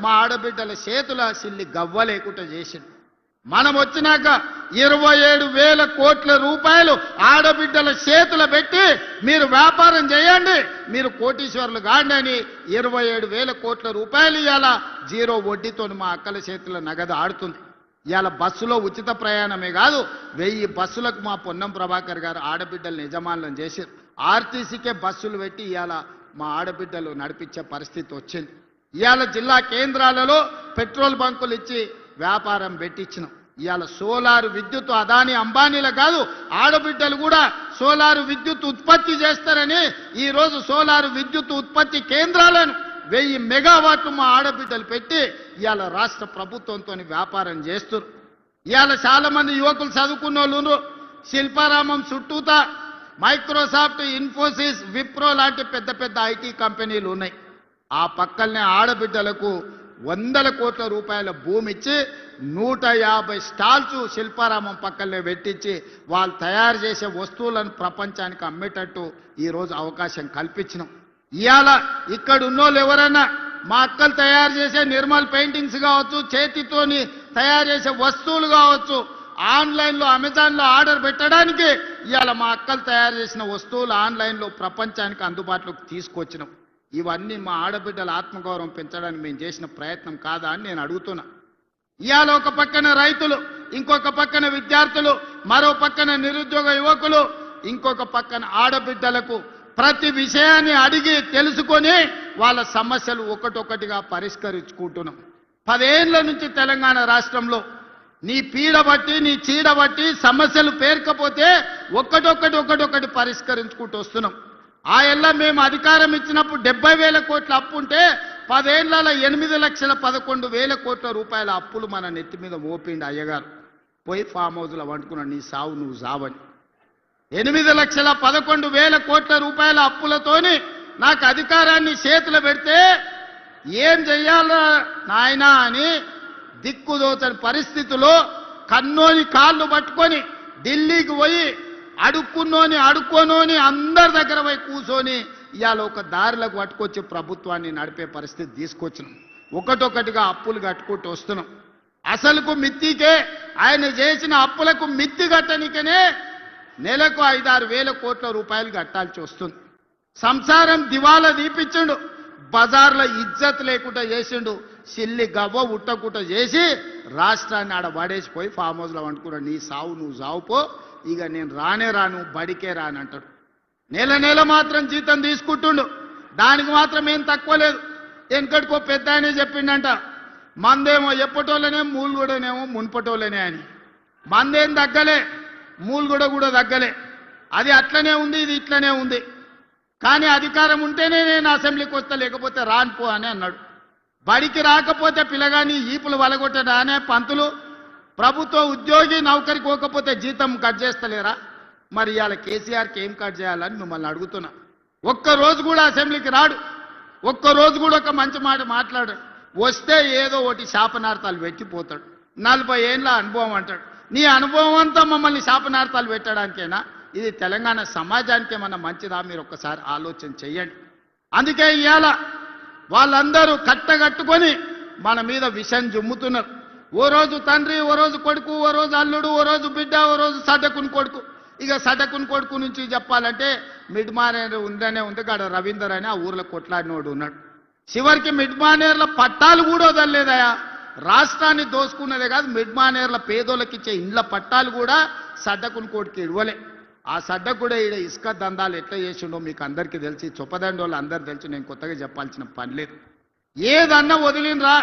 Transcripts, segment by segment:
మా ఆడబిడ్డల చేతుల సిల్లి గవ్వ లేకుండా చేసిండు. మనం వచ్చినాక 27,000 కోట్ల రూపాయలు ఆడబిడ్డల చేతుల పెట్టి మీరు వ్యాపారం చేయండి, మీరు కోటీశ్వరులు కాండి అని 27,000 కోట్ల రూపాయలు ఇవాళ జీరో వడ్డీతో మా అక్కల చేతుల నగదు ఆడుతుంది. ఇవాళ బస్సులో ఉచిత ప్రయాణమే కాదు, 1000 బస్సులకు మా పొన్నం ప్రభాకర్ గారు ఆడబిడ్డలు యజమానులను చేశారు. ఆర్టీసీకే బస్సులు పెట్టి ఇవాళ మా ఆడబిడ్డలు నడిపించే పరిస్థితి వచ్చింది. ఇవాళ జిల్లా కేంద్రాలలో పెట్రోల్ బంకులు ఇచ్చి వ్యాపారం పెట్టించినాం. ఇవాళ సోలారు విద్యుత్ అదాని అంబానీల కాదు, ఆడబిడ్డలు కూడా సోలారు విద్యుత్ ఉత్పత్తి చేస్తారని ఈరోజు సోలారు విద్యుత్ ఉత్పత్తి కేంద్రాలను 1000 మెగావాట్లు మా ఆడబిడ్డలు పెట్టి ఇవాళ రాష్ట్ర ప్రభుత్వంతో వ్యాపారం చేస్తారు. ఇవాళ చాలా మంది యువకులు చదువుకున్న వాళ్ళు శిల్పారామం చుట్టూతా మైక్రోసాఫ్ట్, ఇన్ఫోసిస్, విప్రో లాంటి పెద్ద పెద్ద ఐటీ కంపెనీలు ఉన్నాయి. ఆ పక్కనే ఆడబిడ్డలకు 100 కోట్ల రూపాయల భూమి ఇచ్చి 150 స్టాల్స్ శిల్పారామం పక్కనే పెట్టించి వాళ్ళు తయారు చేసే వస్తువులను ప్రపంచానికి అమ్మేటట్టు ఈరోజు అవకాశం కల్పించినాం. ఇవాళ ఇక్కడ ఉన్నోళ్ళు ఎవరైనా మా అక్కలు తయారు చేసే నిర్మల్ పెయింటింగ్స్ కావచ్చు, చేతితోని తయారు చేసే వస్తువులు కావచ్చు, ఆన్లైన్లో అమెజాన్లో ఆర్డర్ పెట్టడానికి ఇవాళ మా అక్కలు తయారు చేసిన వస్తువులు ఆన్లైన్లో ప్రపంచానికి అందుబాటులోకి తీసుకొచ్చినాం. ఇవన్నీ మా ఆడబిడ్డల ఆత్మగౌరవం పెంచడానికి మేము చేసిన ప్రయత్నం కాదా అని నేను అడుగుతున్నా. ఇవాళ ఒక పక్కన రైతులు, ఇంకొక పక్కన విద్యార్థులు, మరో పక్కన నిరుద్యోగ యువకులు, ఇంకొక పక్కన ఆడబిడ్డలకు ప్రతి విషయాన్ని అడిగి తెలుసుకొని వాళ్ళ సమస్యలు ఒకటొకటిగా పరిష్కరించుకుంటున్నాం. 10 ఏళ్ల నుంచి తెలంగాణ రాష్ట్రంలో నీ పీడ బట్టి, నీ చీడ బట్టి సమస్యలు పేర్కపోతే ఒక్కటొకటి పరిష్కరించుకుంటూ వస్తున్నాం. ఆ ఏళ్ళ మేము అధికారం ఇచ్చినప్పుడు 70,000 కోట్ల అప్పు ఉంటే 10 ఏళ్లలో 8,11,000 కోట్ల రూపాయల అప్పులు మన నెత్తి మీద మోపిండి అయ్యగారు. పోయి ఫామ్ హౌస్లో వండుకున్నాడు, నీ సావు నువ్వు సావని. 8,11,000 కోట్ల రూపాయల అప్పులతోని నాకు అధికారాన్ని చేతులు పెడితే ఏం చెయ్యాలా నాయనా అని దిక్కుదోచని పరిస్థితిలో కన్నోని కాళ్ళు పట్టుకొని ఢిల్లీకి పోయి అడుక్కోనోని అందరి దగ్గర పోయి కూర్చొని ఇవాళ ఒక దారిలకు పట్టుకొచ్చి ప్రభుత్వాన్ని నడిపే పరిస్థితి తీసుకొచ్చినాం. ఒకటొకటిగా అప్పులు కట్టుకుంటూ వస్తున్నాం. అసలుకు మిత్తికే ఆయన చేసిన అప్పులకు మిత్తి కట్టనికనే నెలకు 5-6 కోట్ల రూపాయలు కట్టాల్సి వస్తుంది. సంసారం దివాలా దీపించిండు, బజార్లో ఇజ్జత్ లేకుండా చేసిండు, సిల్లి గవ్వ ఉట్టకుట చేసి రాష్ట్రాన్ని ఆడ పడేసిపోయి ఫామ్ హౌస్లో వండుకున్నాడు. నీ సావు నువ్వు సావుపో, ఇక నేను రాను బడికే రానంటాడు. నెల మాత్రం జీతం తీసుకుంటుండు, దానికి మాత్రం ఏం తక్కువ లేదు. వెనకటికో పెద్ద ఆయనే చెప్పిండంట, మందేమో ఎప్పటోళ్ళనే మూలుగూడనేమో మున్పటోళ్ళనే అని. మందేం తగ్గలే, మూలుగూడ కూడా తగ్గలే. అది అట్లనే ఉంది, ఇది ఇట్లనే ఉంది. కానీ అధికారం ఉంటేనే నేను అసెంబ్లీకి వస్తా, లేకపోతే రానుపో అని అన్నాడు. బడికి రాకపోతే పిల్లగాని ఈపులు వలగొట్టడా అనే పంతులు, ప్రభుత్వ ఉద్యోగి నౌకరికి పోకపోతే జీతం కట్ చేస్తలేరా? మరి ఇవాళ కేసీఆర్కి ఏం కట్ చేయాలని మిమ్మల్ని అడుగుతున్నా. ఒక్కరోజు కూడా అసెంబ్లీకి రాడు, ఒక్కరోజు కూడా ఒక మంచి మాట మాట్లాడు. వస్తే ఏదో ఒకటి శాపనార్థాలు పెట్టిపోతాడు. 40 ఏళ్ళ అనుభవం అంటాడు. నీ అనుభవం అంతా మమ్మల్ని శాపనార్థాలు పెట్టడానికేనా? ఇది తెలంగాణ సమాజానికి ఏమన్నా మంచిదా? మీరు ఒక్కసారి ఆలోచన చెయ్యండి. అందుకే ఇవాళ వాళ్ళందరూ కట్టగట్టుకొని మన మీద విషం జుమ్ముతున్నారు. ఓ రోజు తండ్రి, ఓ రోజు కొడుకు, ఓ రోజు అల్లుడు, ఓ రోజు బిడ్డ, ఓ రోజు సటకుని కొడుకు. ఇక సటకుని కొడుకు నుంచి చెప్పాలంటే మిడ్మానేరు ఉందనే ఉంది కాడ రవీందర్ అని ఆ ఊర్లో కొట్లాడినోడు ఉన్నాడు. చివరికి మిడ్మానేర్ల పట్టాలు కూడా వదలలేదయా. రాష్ట్రాన్ని దోసుకున్నదే కాదు, మిడ్మానేర్ల పేదోళ్ళకి ఇచ్చే ఇండ్ల పట్టాలు కూడా సడ్డకుని కొడుకు ఇవ్వలే. ఆ సడ్డ కూడా ఈడ ఇసుక దందాలు ఎట్లా చేసిండో మీకు అందరికీ తెలిసి, చొప్పదండోళ్ళు అందరు తెలిసి, నేను కొత్తగా చెప్పాల్సిన పని లేదు. ఏదన్నా వదిలినరా,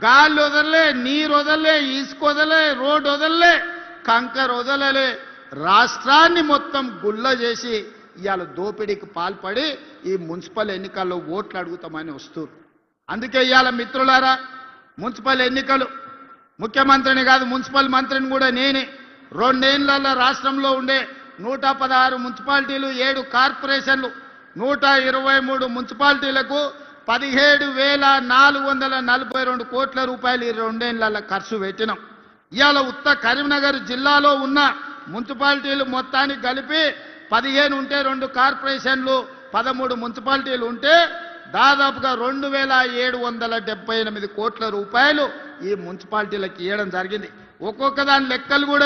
గాలి వదలలే, నీరు వదలలే, ఇసుక వదలలే, రోడ్డు వదలలే, కంకర వదలలే. రాష్ట్రాన్ని మొత్తం గుల్ల చేసి ఇవాళ దోపిడీకి పాల్పడి ఈ మున్సిపల్ ఎన్నికల్లో ఓట్లు అడుగుతామని వస్తున్నారు. అందుకే ఇవాళ మిత్రులారా, మున్సిపల్ ఎన్నికలు ముఖ్యమంత్రిని కాదు, మున్సిపల్ మంత్రిని కూడా నేనే. 2 ఏళ్లలో రాష్ట్రంలో ఉండే 116 మున్సిపాలిటీలు, 7 కార్పొరేషన్లు, 123 మున్సిపాలిటీలకు 17,442 కోట్ల రూపాయలు ఈ 2 ఏళ్లలో ఖర్చు పెట్టినాం. ఇవాళ ఉత్త కరీంనగర్ జిల్లాలో ఉన్న మున్సిపాలిటీలు మొత్తానికి కలిపి 15 ఉంటే, 2 కార్పొరేషన్లు, 13 మున్సిపాలిటీలు ఉంటే దాదాపుగా 2778 కోట్ల రూపాయలు ఈ మున్సిపాలిటీలకు ఇవ్వడం జరిగింది. ఒక్కొక్క దాని లెక్కలు కూడా